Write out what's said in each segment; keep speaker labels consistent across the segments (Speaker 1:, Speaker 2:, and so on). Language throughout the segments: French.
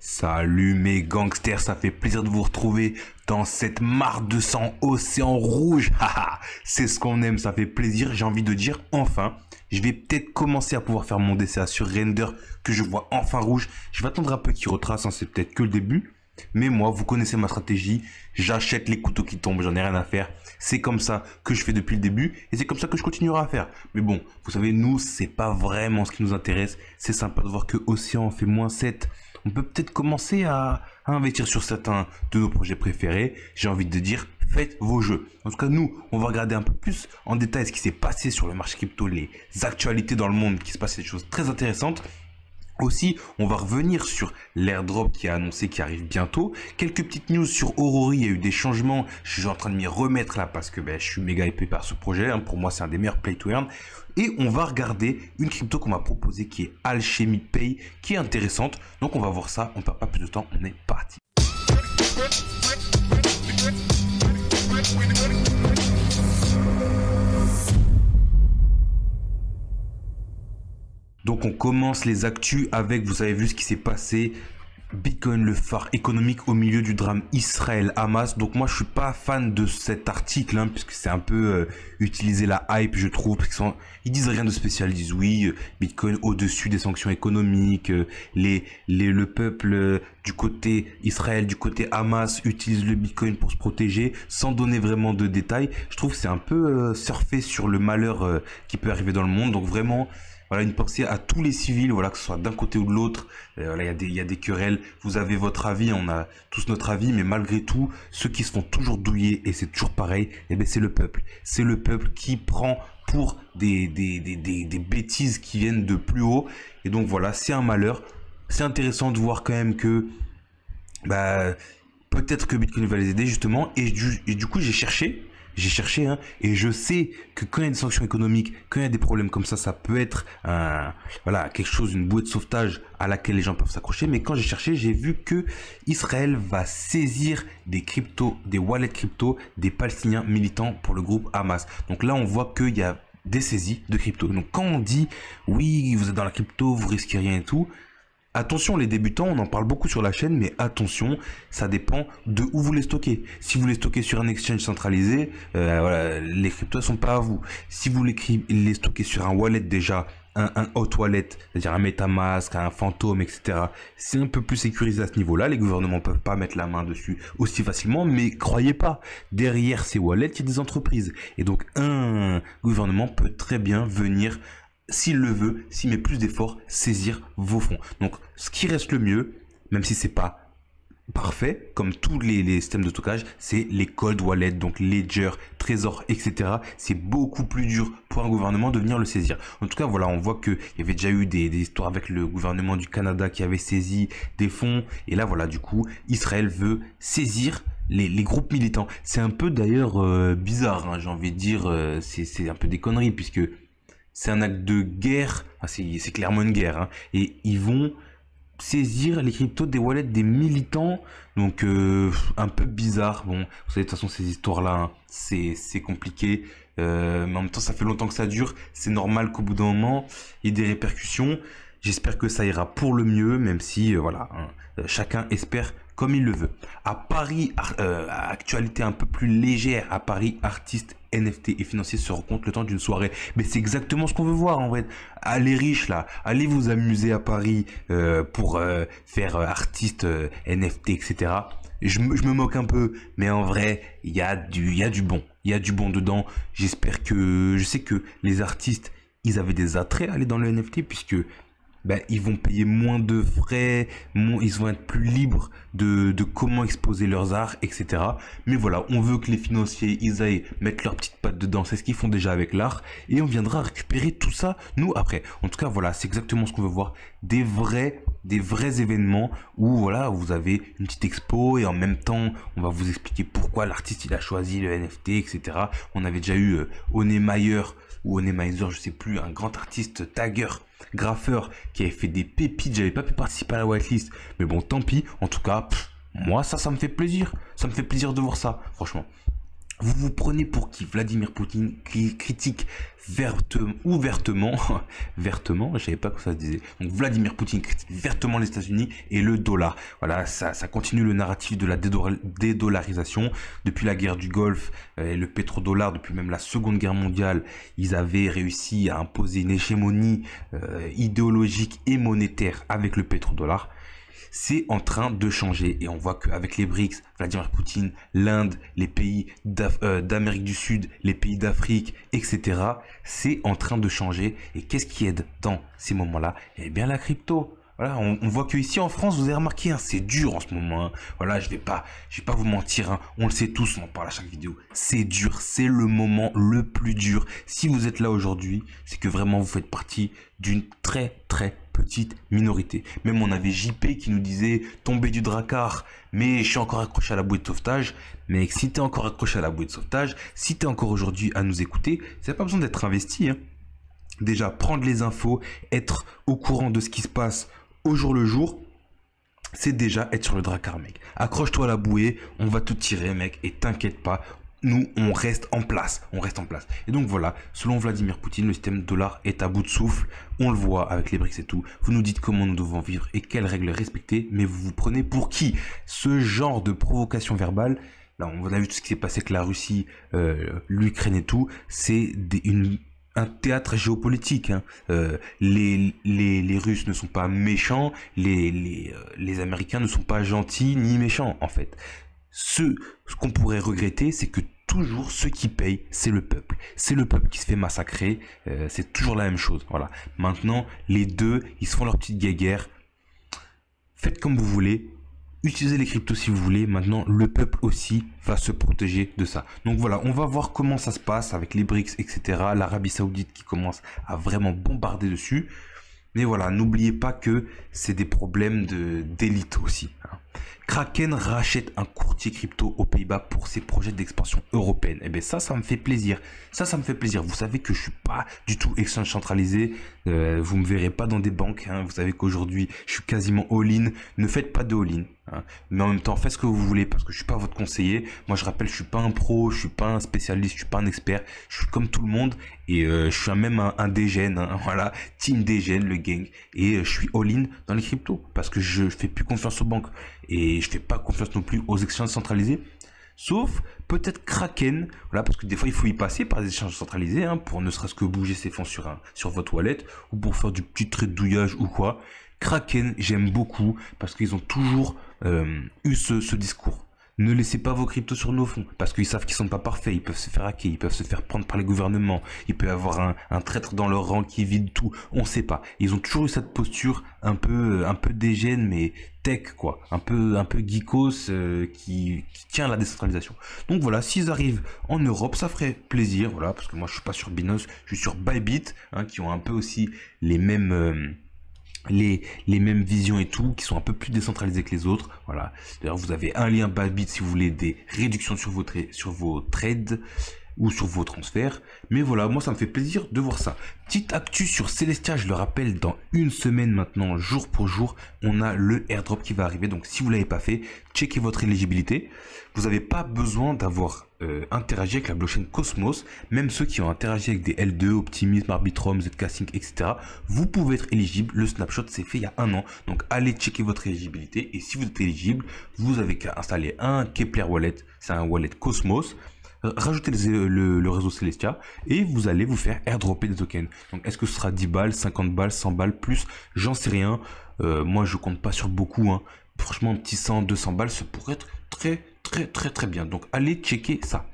Speaker 1: Salut mes gangsters, ça fait plaisir de vous retrouver dans cette mare de sang océan rouge. Haha, c'est ce qu'on aime, ça fait plaisir, j'ai envie de dire enfin. Je vais peut-être commencer à pouvoir faire mon DCA sur render, que je vois enfin rouge. Je vais attendre un peu qu'il retrace, hein, c'est peut-être que le début. Mais moi, vous connaissez ma stratégie, j'achète les couteaux qui tombent, j'en ai rien à faire. C'est comme ça que je fais depuis le début et c'est comme ça que je continuerai à faire. Mais bon, vous savez, nous, c'est pas vraiment ce qui nous intéresse. C'est sympa de voir que Océan fait -7. On peut peut-être commencer à investir sur certains de nos projets préférés. J'ai envie de dire, faites vos jeux. En tout cas, nous, on va regarder un peu plus en détail ce qui s'est passé sur le marché crypto, les actualités dans le monde, qui se passent des choses très intéressantes. Aussi, on va revenir sur l'airdrop qui a annoncé qu'il arrive bientôt. Quelques petites news sur Aurory, il y a eu des changements. Je suis en train de m'y remettre là parce que je suis méga épais par ce projet. Hein. Pour moi, c'est un des meilleurs play to earn. Et on va regarder une crypto qu'on m'a proposée qui est Alchemy Pay, qui est intéressante. Donc on va voir ça, on ne perd pas plus de temps, on est parti. Donc on commence les actus avec, vous avez vu ce qui s'est passé, Bitcoin le phare économique au milieu du drame Israël-Hamas. Donc moi je suis pas fan de cet article, hein, puisque c'est un peu utiliser la hype, je trouve, parce qu'ils disent rien de spécial, ils disent oui, Bitcoin au-dessus des sanctions économiques, le peuple du côté Israël, du côté Hamas utilise le Bitcoin pour se protéger, sans donner vraiment de détails. Je trouve que c'est un peu surfer sur le malheur qui peut arriver dans le monde, donc vraiment... Voilà, une pensée à tous les civils, voilà, que ce soit d'un côté ou de l'autre. Voilà, il y a des querelles. Vous avez votre avis, on a tous notre avis, mais malgré tout, ceux qui se font toujours douiller, et c'est toujours pareil, c'est le peuple. C'est le peuple qui prend pour des bêtises qui viennent de plus haut. Et donc voilà, c'est un malheur. C'est intéressant de voir quand même que, peut-être que Bitcoin va les aider justement. Et du coup, j'ai cherché, hein, et je sais que quand il y a des sanctions économiques, quand il y a des problèmes comme ça peut être quelque chose, une bouée de sauvetage à laquelle les gens peuvent s'accrocher. Mais quand j'ai cherché, j'ai vu que Israël va saisir des cryptos, des wallets crypto des Palestiniens militants pour le groupe Hamas. Donc là, on voit qu'il y a des saisies de crypto. Donc quand on dit oui, vous êtes dans la crypto, vous risquez rien et tout. Attention les débutants, on en parle beaucoup sur la chaîne, mais attention, ça dépend de où vous les stockez. Si vous les stockez sur un exchange centralisé, les cryptos ne sont pas à vous. Si vous les stockez sur un wallet déjà, un hot wallet, c'est-à-dire un MetaMask, un Phantom, etc. C'est un peu plus sécurisé à ce niveau-là. Les gouvernements ne peuvent pas mettre la main dessus aussi facilement, mais croyez pas, derrière ces wallets, il y a des entreprises. Et donc un gouvernement peut très bien venir, s'il le veut, s'il met plus d'efforts, saisir vos fonds. Donc, ce qui reste le mieux, même si c'est pas parfait, comme tous les systèmes de stockage, c'est les cold wallets, donc Ledger, Trésor, etc. C'est beaucoup plus dur pour un gouvernement de venir le saisir. En tout cas, voilà, on voit qu'il y avait déjà eu des histoires avec le gouvernement du Canada qui avait saisi des fonds. Et là, voilà, du coup, Israël veut saisir les groupes militants. C'est un peu d'ailleurs bizarre, hein, j'ai envie de dire, c'est un peu des conneries, puisque c'est un acte de guerre, c'est clairement une guerre, hein, et ils vont saisir les cryptos des wallets des militants, donc un peu bizarre. Bon, vous savez, de toute façon, ces histoires-là, hein, c'est compliqué, mais en même temps, ça fait longtemps que ça dure, c'est normal qu'au bout d'un moment, il y ait des répercussions. J'espère que ça ira pour le mieux, même si, chacun espère comme il le veut. À Paris, actualité un peu plus légère, à Paris, artistes, NFT et financiers se rencontrent le temps d'une soirée. Mais c'est exactement ce qu'on veut voir en vrai. Allez riches là, allez vous amuser à Paris pour faire artistes, NFT, etc. Je me moque un peu, mais en vrai, il y a du bon. Il y a du bon dedans. Je sais que les artistes, ils avaient des attraits à aller dans le NFT puisque ils vont payer moins de frais, ils vont être plus libres de comment exposer leurs arts, etc. Mais voilà, on veut que les financiers, ils aillent mettre leurs petites pattes dedans, c'est ce qu'ils font déjà avec l'art, et on viendra récupérer tout ça, nous, après. En tout cas, voilà, c'est exactement ce qu'on veut voir, des vrais événements où, voilà, vous avez une petite expo, et en même temps, on va vous expliquer pourquoi l'artiste, il a choisi le NFT, etc. On avait déjà eu Onemaiser, je sais plus, un grand artiste tagger, graffeur qui avait fait des pépites. J'avais pas pu participer à la whitelist, mais bon, tant pis. En tout cas, moi ça me fait plaisir. Ça me fait plaisir de voir ça, franchement. Vous vous prenez pour qui? Vladimir Poutine qui critique ouvertement, vertement, je savais pas comment ça se disait. Donc Vladimir Poutine critique vertement les États-Unis et le dollar. Voilà, ça continue le narratif de la dédollarisation. Depuis la guerre du Golfe, le pétrodollar, depuis même la Seconde Guerre mondiale, ils avaient réussi à imposer une hégémonie idéologique et monétaire avec le pétrodollar. C'est en train de changer et on voit qu'avec les BRICS, Vladimir Poutine, l'Inde, les pays d'Amérique du Sud, les pays d'Afrique, etc. C'est en train de changer. Et qu'est-ce qui aide dans ces moments-là? Eh bien la crypto. Voilà, on voit que ici en France, vous avez remarqué, hein, c'est dur en ce moment. Hein. Voilà, je vais pas vous mentir. Hein, on le sait tous, on en parle à chaque vidéo. C'est dur, c'est le moment le plus dur. Si vous êtes là aujourd'hui, c'est que vraiment vous faites partie d'une très petite minorité. Même on avait JP qui nous disait tomber du dracard, mais je suis encore accroché à la bouée de sauvetage. Mais si tu es encore accroché à la bouée de sauvetage, si tu es encore aujourd'hui à nous écouter, c'est pas besoin d'être investi. Hein. Déjà, prendre les infos, être au courant de ce qui se passe au jour le jour, c'est déjà être sur le dracard, mec. Accroche-toi à la bouée, on va te tirer, mec, et t'inquiète pas. Nous, on reste en place. On reste en place. Et donc voilà, selon Vladimir Poutine, le système dollar est à bout de souffle. On le voit avec les BRICS et tout. Vous nous dites comment nous devons vivre et quelles règles respecter, mais vous vous prenez pour qui? Ce genre de provocation verbale, là, on a vu tout ce qui s'est passé avec la Russie, l'Ukraine et tout, c'est un théâtre géopolitique. Hein. Les Russes ne sont pas méchants, les Américains ne sont pas gentils ni méchants, en fait. Ce qu'on pourrait regretter, c'est que toujours ceux qui payent, c'est le peuple. C'est le peuple qui se fait massacrer. C'est toujours la même chose. Voilà. Maintenant, les deux, ils se font leur petite guéguerre. Faites comme vous voulez. Utilisez les cryptos si vous voulez. Maintenant, le peuple aussi va se protéger de ça. Donc voilà, on va voir comment ça se passe avec les BRICS, etc. L'Arabie Saoudite qui commence à vraiment bombarder dessus. Mais voilà, n'oubliez pas que c'est des problèmes d'élite aussi. Hein. Kraken rachète un courtier crypto aux Pays-Bas pour ses projets d'expansion européenne. Et bien ça me fait plaisir. Ça me fait plaisir. Vous savez que je suis pas du tout exchange centralisé. Vous me verrez pas dans des banques. Hein. Vous savez qu'aujourd'hui, je suis quasiment all-in. Ne faites pas de all-in. Hein. Mais en même temps, faites ce que vous voulez parce que je suis pas votre conseiller. Moi, je rappelle, je suis pas un pro, je suis pas un spécialiste, je suis pas un expert. Je suis comme tout le monde et je suis même un dégène. Hein. Voilà, team dégène, le gang. Et je suis all-in dans les cryptos parce que je fais plus confiance aux banques et je fais pas confiance non plus aux exchanges centralisés. Sauf peut-être Kraken, voilà, parce que des fois il faut y passer par des échanges centralisés hein, pour ne serait-ce que bouger ses fonds sur votre wallet ou pour faire du petit tradouillage ou quoi. Kraken, j'aime beaucoup parce qu'ils ont toujours eu ce discours. Ne laissez pas vos cryptos sur nos fonds parce qu'ils savent qu'ils sont pas parfaits, ils peuvent se faire hacker, ils peuvent se faire prendre par les gouvernements, il peut y avoir un traître dans leur rang qui vide tout, on sait pas. Ils ont toujours eu cette posture un peu dégène mais tech quoi, un peu geekos qui tient à la décentralisation. Donc voilà, s'ils arrivent en Europe, ça ferait plaisir, voilà, parce que moi je suis pas sur Binance, je suis sur Bybit, hein, qui ont un peu aussi les mêmes les mêmes visions et tout, qui sont un peu plus décentralisées que les autres. Voilà. D'ailleurs, vous avez un lien Bybit si vous voulez des réductions sur vos trades ou sur vos transferts. Mais voilà, moi ça me fait plaisir de voir ça. Petite actu sur Celestia, je le rappelle, dans une semaine maintenant, jour pour jour, on a le airdrop qui va arriver. Donc si vous l'avez pas fait, checkez votre éligibilité. Vous n'avez pas besoin d'avoir interagi avec la blockchain Cosmos. Même ceux qui ont interagi avec des L2, Optimism, Arbitrum, Zcasing, etc. Vous pouvez être éligible. Le snapshot s'est fait il y a un an. Donc allez checker votre éligibilité. Et si vous êtes éligible, vous avez qu'à installer un Kepler Wallet. C'est un wallet Cosmos. Rajoutez le réseau Celestia et vous allez vous faire airdropper des tokens. Donc est-ce que ce sera 10 balles, 50 balles, 100 balles plus? J'en sais rien. Moi je compte pas sur beaucoup. Hein. Franchement, un petit 100, 200 balles, ça pourrait être très bien. Donc allez checker ça.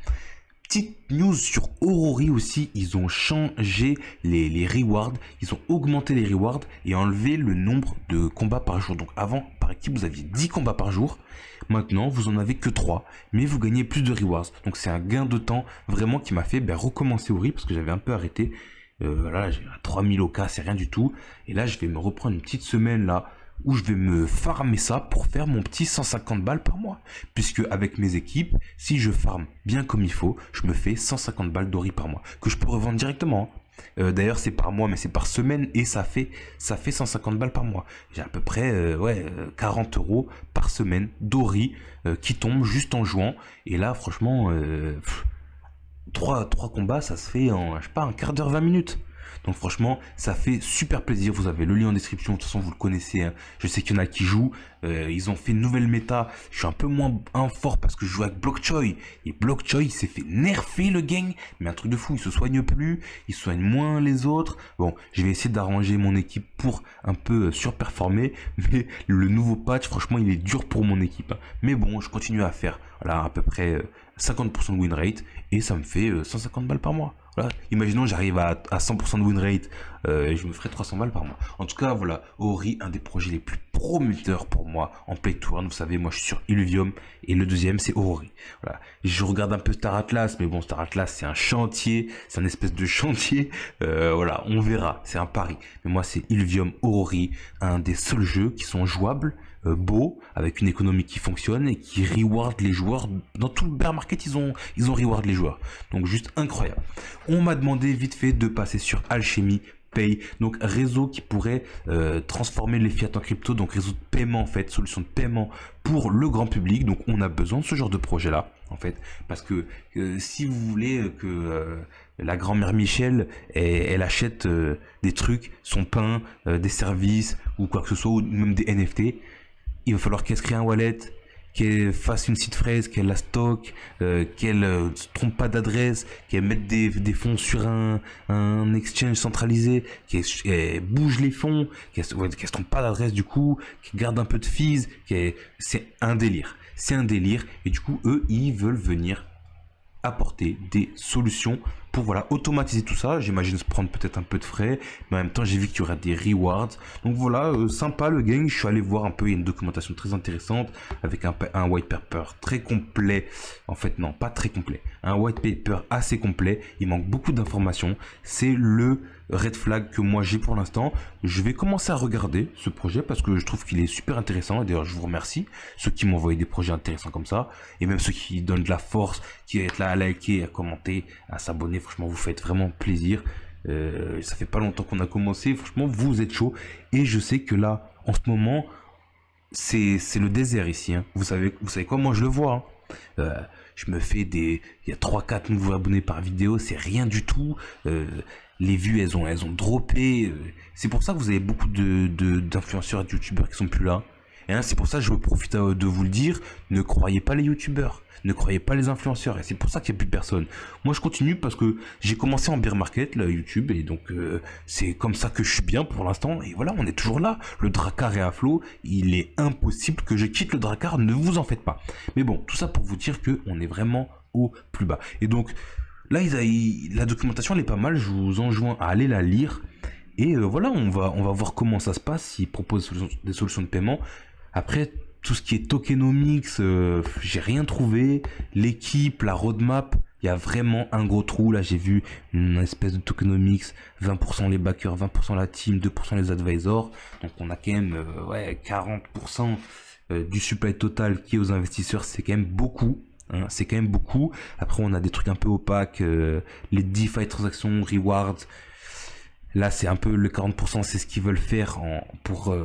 Speaker 1: Petite news sur Orori aussi, ils ont changé les rewards, ils ont augmenté les rewards et enlevé le nombre de combats par jour. Donc avant, par équipe, vous aviez 10 combats par jour, maintenant vous en avez que 3, mais vous gagnez plus de rewards. Donc c'est un gain de temps vraiment qui m'a fait recommencer Ori parce que j'avais un peu arrêté. Voilà, j'ai 3000 OK, c'est rien du tout. Et là, je vais me reprendre une petite semaine là, où je vais me farmer ça pour faire mon petit 150 balles par mois. Puisque avec mes équipes, si je farme bien comme il faut, je me fais 150 balles d'Ori par mois. Que je peux revendre directement. D'ailleurs, c'est par mois, mais c'est par semaine. Et ça fait 150 balles par mois. J'ai à peu près 40 € par semaine d'Ori qui tombe juste en jouant. Et là, franchement, trois combats, ça se fait en, je sais pas, un quart d'heure, 20 minutes. Donc franchement, ça fait super plaisir. Vous avez le lien en description. De toute façon, vous le connaissez, hein. Je sais qu'il y en a qui jouent. Ils ont fait une nouvelle méta. Je suis un peu moins fort parce que je joue avec Blockchoy. Et Blockchoy, il s'est fait nerfer le gang. Mais un truc de fou, il se soigne plus. Il soigne moins les autres. Bon, je vais essayer d'arranger mon équipe pour un peu surperformer. Mais le nouveau patch, franchement, il est dur pour mon équipe, hein. Mais bon, je continue à faire, voilà, à peu près 50% de win rate. Et ça me fait 150 balles par mois. Voilà. Imaginons j'arrive à 100% de win rate, et je me ferai 300 balles par mois. En tout cas, voilà, Ori, un des projets les plus prometteurs pour moi en play to earn. Vous savez, moi je suis sur Illuvium et le deuxième c'est Ori. Voilà. Je regarde un peu Star Atlas, mais bon, Star Atlas c'est un chantier, c'est un espèce de chantier. Voilà, on verra, c'est un pari. Mais moi c'est Illuvium, Ori, un des seuls jeux qui sont jouables, beau, avec une économie qui fonctionne et qui reward les joueurs. Dans tout le bear market, ils ont reward les joueurs. Donc juste incroyable. On m'a demandé vite fait de passer sur Alchemy Pay, donc réseau qui pourrait transformer les fiat en crypto, donc réseau de paiement en fait, solution de paiement pour le grand public. Donc on a besoin de ce genre de projet là en fait, parce que si vous voulez que la grand-mère Michel elle achète des trucs, son pain, des services ou quoi que ce soit, ou même des NFT, il va falloir qu'elle se crée un wallet, qu'elle fasse une site fraise, qu'elle la stocke, qu'elle ne se trompe pas d'adresse, qu'elle mette des fonds sur un exchange centralisé, qu'elle bouge les fonds, qu'elle se trompe pas d'adresse du coup, qu'elle garde un peu de fees, c'est un délire. C'est un délire et du coup eux ils veulent venir apporter des solutions pour voilà automatiser tout ça. J'imagine se prendre peut-être un peu de frais, mais en même temps j'ai vu qu'il y aurait des rewards. Donc voilà, sympa le game. Je suis allé voir un peu, il y a une documentation très intéressante avec un white paper très complet. En fait non, pas très complet, un white paper assez complet. Il manque beaucoup d'informations. C'est le red flag que moi j'ai pour l'instant. Je vais commencer à regarder ce projet parce que je trouve qu'il est super intéressant. Et d'ailleurs je vous remercie ceux qui m'ont envoyé des projets intéressants comme ça, et même ceux qui donnent de la force, qui est là à liker, à commenter, à s'abonner. Franchement vous faites vraiment plaisir. Ça fait pas longtemps qu'on a commencé, franchement vous êtes chaud. Et je sais que là en ce moment c'est le désert ici, hein. Vous savez quoi, moi je le vois, hein. Je me fais il y a 3-4 nouveaux abonnés par vidéo, c'est rien du tout. Les vues elles ont droppé. C'est pour ça que vous avez beaucoup d'influenceurs et de youtubeurs qui sont plus là. Et hein, c'est pour ça que je profite de vous le dire, ne croyez pas les youtubeurs, ne croyez pas les influenceurs, et c'est pour ça qu'il n'y a plus personne. Moi je continue parce que j'ai commencé en bear market, là, YouTube, et donc c'est comme ça que je suis bien pour l'instant, et voilà, on est toujours là. Le Drakkar est à flot, il est impossible que je quitte le Drakkar, ne vous en faites pas. Mais bon, tout ça pour vous dire qu'on est vraiment au plus bas. Et donc là, la documentation elle est pas mal, je vous enjoins à aller la lire. Et voilà, on va voir comment ça se passe, s'ils proposent des solutions de paiement. Après, tout ce qui est tokenomics, j'ai rien trouvé. L'équipe, la roadmap, il y a vraiment un gros trou. Là, j'ai vu une espèce de tokenomics, 20% les backers, 20% la team, 2% les advisors. Donc on a quand même 40% du supply total qui est aux investisseurs. C'est quand même beaucoup. Hein, c'est quand même beaucoup. Après, on a des trucs un peu opaques, les DeFi transactions, rewards. Là, c'est un peu le 40%, c'est ce qu'ils veulent faire pour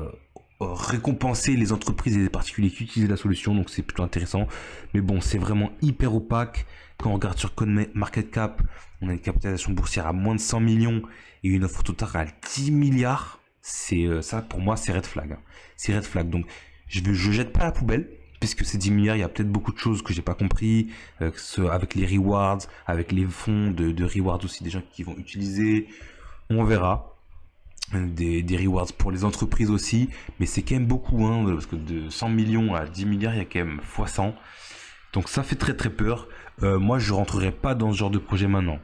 Speaker 1: récompenser les entreprises et les particuliers qui utilisent la solution. Donc, c'est plutôt intéressant. Mais bon, c'est vraiment hyper opaque. Quand on regarde sur CoinMarketCap, on a une capitalisation boursière à moins de 100 millions et une offre totale à 10 milliards. C'est ça, pour moi, c'est red flag, hein. C'est red flag. Donc, je jette pas à la poubelle. Puisque ces 10 milliards, il y a peut-être beaucoup de choses que j'ai pas compris, avec les rewards, avec les fonds de rewards aussi des gens qui vont utiliser. On verra. Des rewards pour les entreprises aussi, mais c'est quand même beaucoup, hein, parce que de 100 millions à 10 milliards, il y a quand même x 100. Donc ça fait très très peur. Moi, je rentrerai pas dans ce genre de projet maintenant.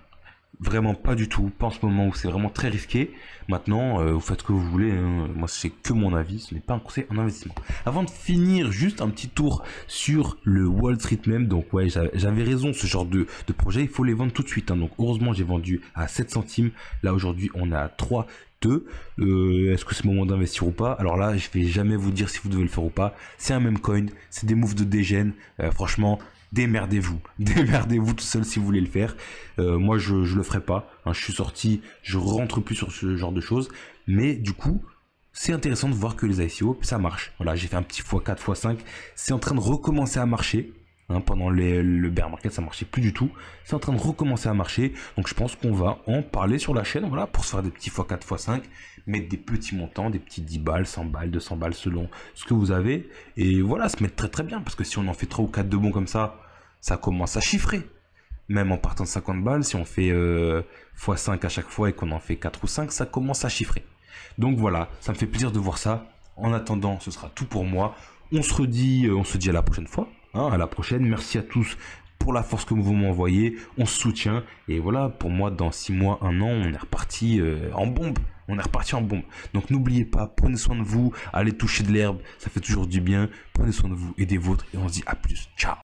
Speaker 1: Vraiment pas du tout, pas en ce moment où c'est vraiment très risqué. Maintenant, vous faites ce que vous voulez, hein. Moi c'est que mon avis, ce n'est pas un conseil en investissement. Avant de finir, juste un petit tour sur le Wall Street même. Donc ouais, j'avais raison, ce genre de projet, il faut les vendre tout de suite, hein. Donc heureusement j'ai vendu à 7 centimes. Là aujourd'hui on est à 3. Est-ce que c'est le moment d'investir ou pas? Alors là, je vais jamais vous dire si vous devez le faire ou pas. C'est un meme coin, c'est des moves de dégène. Franchement, démerdez-vous. Démerdez-vous tout seul si vous voulez le faire. Moi, je le ferai pas, hein. Je suis sorti, je rentre plus sur ce genre de choses. Mais du coup, c'est intéressant de voir que les ICO, ça marche. Voilà, j'ai fait un petit x4, x5. C'est en train de recommencer à marcher. Hein, pendant le bear market, ça marchait plus du tout. C'est en train de recommencer à marcher. Donc je pense qu'on va en parler sur la chaîne, voilà, pour se faire des petits x4, x5, mettre des petits montants, des petits 10 balles, 100 balles, 200 balles selon ce que vous avez. Et voilà, se mettre très très bien. Parce que si on en fait 3 ou 4 de bons comme ça commence à chiffrer. Même en partant de 50 balles, si on fait x5 à chaque fois et qu'on en fait 4 ou 5, ça commence à chiffrer. Donc voilà, ça me fait plaisir de voir ça. En attendant, ce sera tout pour moi. On se redit, à la prochaine fois. Hein, à la prochaine. Merci à tous pour la force que vous m'envoyez. On se soutient. Et voilà, pour moi, dans 6 mois, 1 an, on est reparti en bombe. On est reparti en bombe. Donc n'oubliez pas, prenez soin de vous. Allez toucher de l'herbe. Ça fait toujours du bien. Prenez soin de vous et des vôtres. Et on se dit à plus. Ciao.